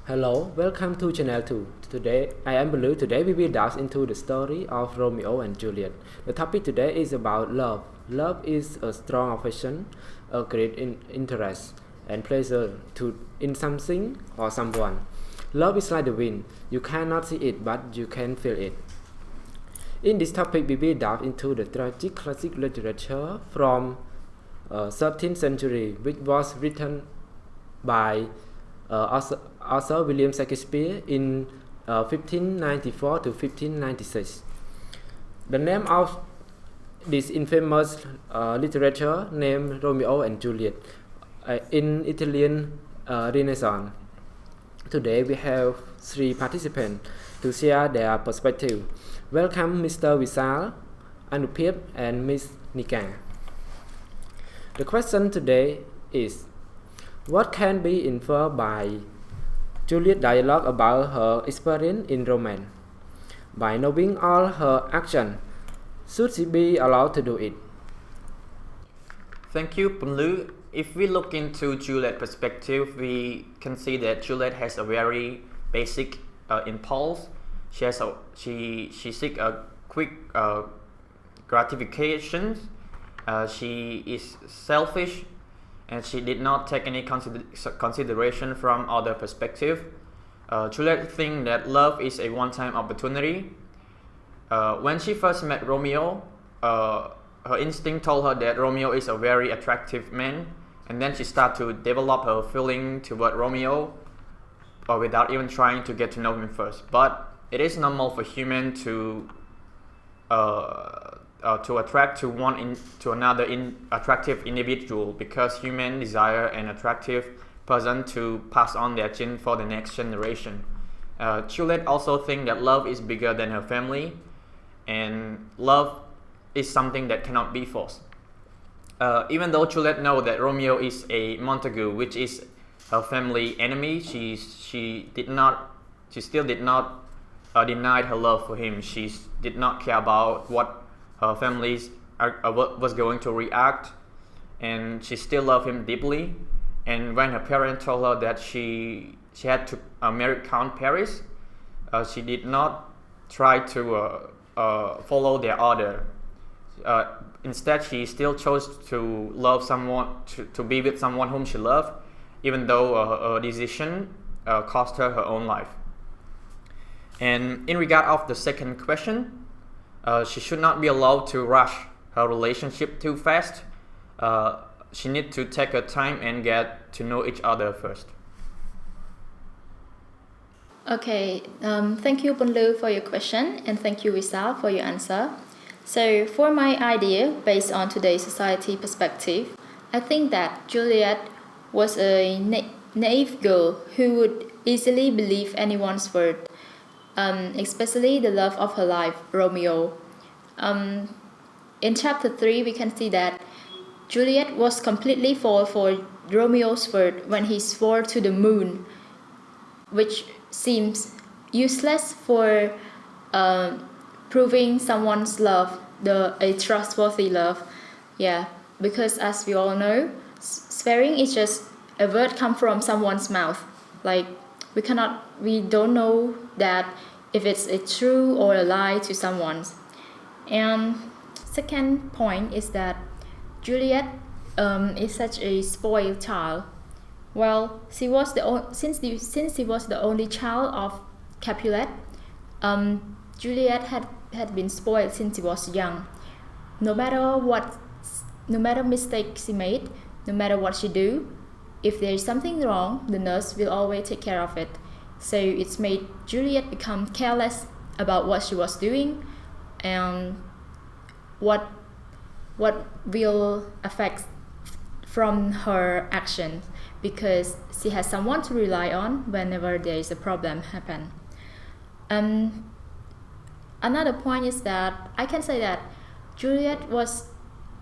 Hello, welcome to channel 2. Today, I am Blue. Today we will dive into the story of Romeo and Juliet. The topic today is about love. Love is a strong affection, a great interest and pleasure in something or someone. Love is like the wind. You cannot see it, but you can feel it. In this topic, we will dive into the tragic classic literature from 13th century, which was written by Arthur William Shakespeare in 1594 to 1596. The name of this infamous literature named Romeo and Juliet in Italian Renaissance. Today we have three participants to share their perspective. Welcome Mr. Visal, Anupheap and Miss Kanika. The question today is, what can be inferred by Juliet's dialogue about her experience in romance? By knowing all her actions, should she be allowed to do it? Thank you, Putpunleur. If we look into Juliet's perspective, we can see that Juliet has a very basic impulse. She seeks a quick gratification. She is selfish, and she did not take any consideration from other perspective. Juliet thinks that love is a one-time opportunity. When she first met Romeo, her instinct told her that Romeo is a very attractive man, and then she started to develop her feeling toward Romeo without even trying to get to know him first. But it is normal for human to attract to another attractive individual, because humans desire an attractive person to pass on their gene for the next generation. Juliet also thinks that love is bigger than her family, and love is something that cannot be forced. Even though Juliet knows that Romeo is a Montague, which is her family enemy, she still did not deny her love for him. She did not care about what her family was going to react, and she still loved him deeply. And when her parents told her that she had to marry Count Paris, she did not try to follow their order. Instead, she still chose to love someone, to be with someone whom she loved, even though her decision cost her her own life. And in regard of the second question, she should not be allowed to rush her relationship too fast. She needs to take her time and get to know each other first. Okay, thank you Putpunleur for your question, and thank you Visal for your answer. So for my idea, based on today's society perspective, I think that Juliet was a naive girl who would easily believe anyone's word, especially the love of her life, Romeo. In chapter 3, we can see that Juliet was completely fall for Romeo's word when he swore to the moon, which seems useless for proving someone's love, a trustworthy love. Yeah, because as we all know, swearing is just a word come from someone's mouth. Like we don't know that if it's a true or a lie to someone's. And second point is that Juliet is such a spoiled child. Well, since she was the only child of Capulet, Juliet had been spoiled since she was young. No matter mistake she made, no matter what she do, if there is something wrong, the nurse will always take care of it. So it's made Juliet become careless about what she was doing and what will affect from her actions, because she has someone to rely on whenever there is a problem happen. Another point is that I can say that Juliet was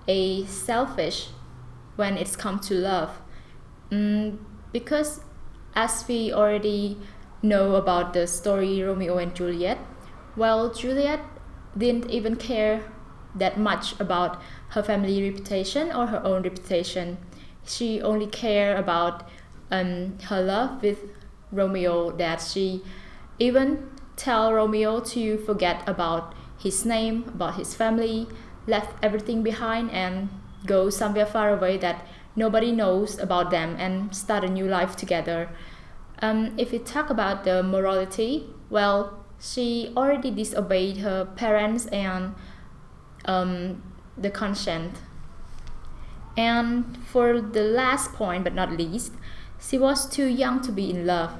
a selfish when it's come to love, because as we already know about the story Romeo and Juliet, well, Juliet didn't even care that much about her family reputation or her own reputation. She only cared about her love with Romeo that she even tell Romeo to forget about his name, about his family, left everything behind and go somewhere far away that nobody knows about them and start a new life together. If we talk about the morality, well, she already disobeyed her parents and the consent. And for the last point but not least, she was too young to be in love.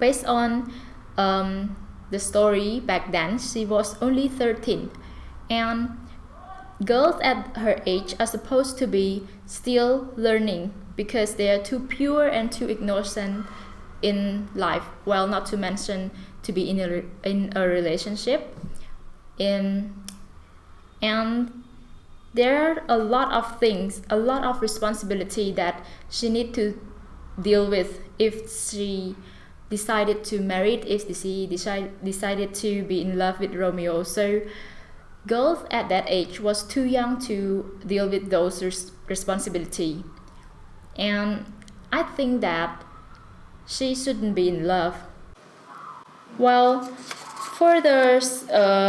Based on the story back then, she was only 13, and girls at her age are supposed to be still learning because they are too pure and too innocent in life, well, not to mention to be in a relationship. And there are a lot of things, a lot of responsibility that she need to deal with if she decided to marry, if she decided to be in love with Romeo. So girls at that age was too young to deal with those responsibility. And I think that she shouldn't be in love. Well, for the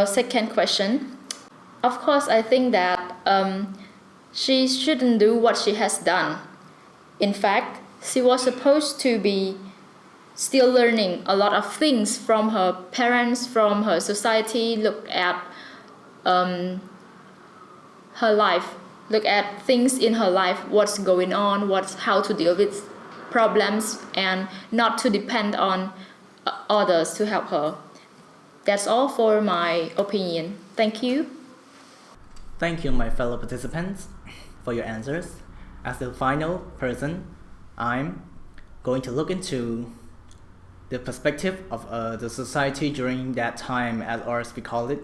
second question, of course I think that she shouldn't do what she has done. In fact, she was supposed to be still learning a lot of things from her parents, from her society, look at her life, look at things in her life, what's going on, how to deal with problems, and not to depend on others to help her. That's all for my opinion. Thank you. Thank you, my fellow participants, for your answers. As the final person, I'm going to look into the perspective of the society during that time, or as we call it,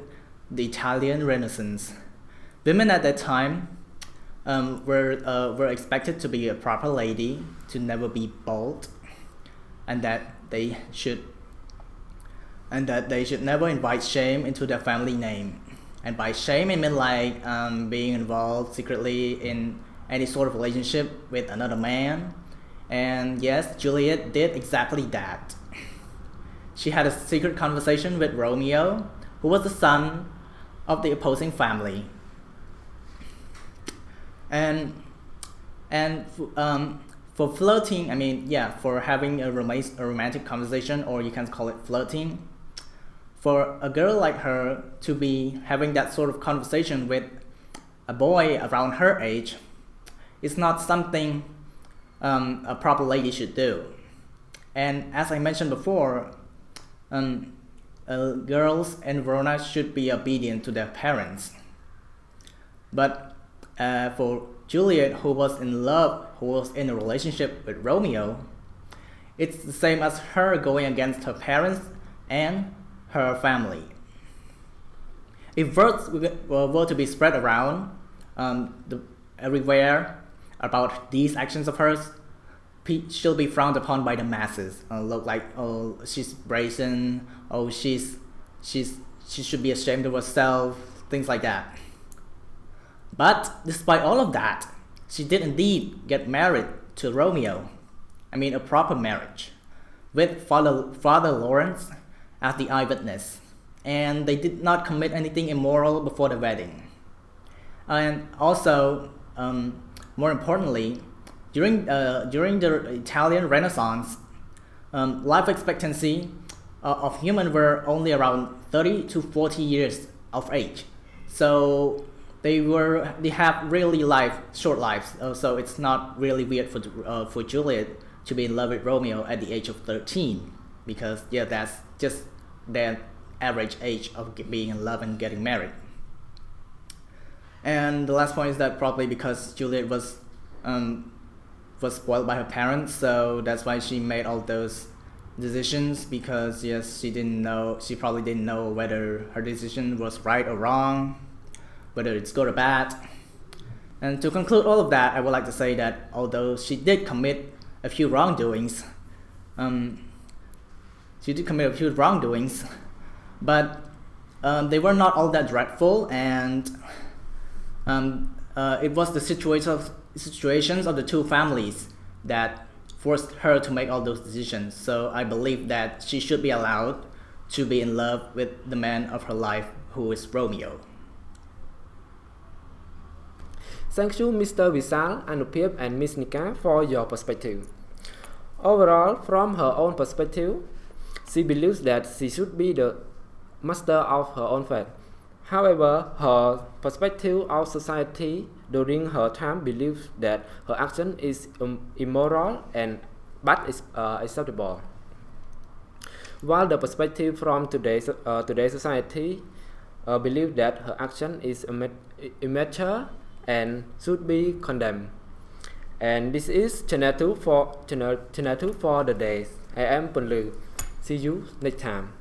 the Italian Renaissance. Women at that time were expected to be a proper lady, to never be bold, and that they should never invite shame into their family name. And by shame, I mean like being involved secretly in any sort of relationship with another man. And yes, Juliet did exactly that. She had a secret conversation with Romeo, who was the son of the opposing family. And for flirting, for having a romantic conversation, or you can call it flirting, for a girl like her to be having that sort of conversation with a boy around her age is not something a proper lady should do. And as I mentioned before, girls in Verona should be obedient to their parents. But for Juliet, who was in love, who was in a relationship with Romeo, it's the same as her going against her parents and her family. If words were to be spread around everywhere about these actions of hers, she'll be frowned upon by the masses. Look like, oh, she's brazen, oh, she should be ashamed of herself, things like that. But despite all of that, she did indeed get married to Romeo. A proper marriage, with Father Lawrence as the eyewitness. And they did not commit anything immoral before the wedding. And also, more importantly, during the Italian Renaissance, life expectancy of humans were only around 30 to 40 years of age. So they have really short lives. So it's not really weird for Juliet to be in love with Romeo at the age of 13, because that's just their average age of being in love and getting married. And the last point is that probably because Juliet was spoiled by her parents, so that's why she made all those decisions, because yes, she probably didn't know whether her decision was right or wrong, whether it's good or bad. And to conclude all of that, I would like to say that although she did commit a few wrongdoings, but they were not all that dreadful, and it was the situations of the two families that forced her to make all those decisions. So I believe that she should be allowed to be in love with the man of her life, who is Romeo. Thank you, Mr. Visal, Anupheap, and Miss Nika for your perspective. Overall, from her own perspective, she believes that she should be the master of her own fate. However, her perspective of society during her time believes that her action is immoral but is acceptable. While the perspective from today's society believes that her action is immature and should be condemned. And this is channel 2 for the day. I am Putpunleur. See you next time.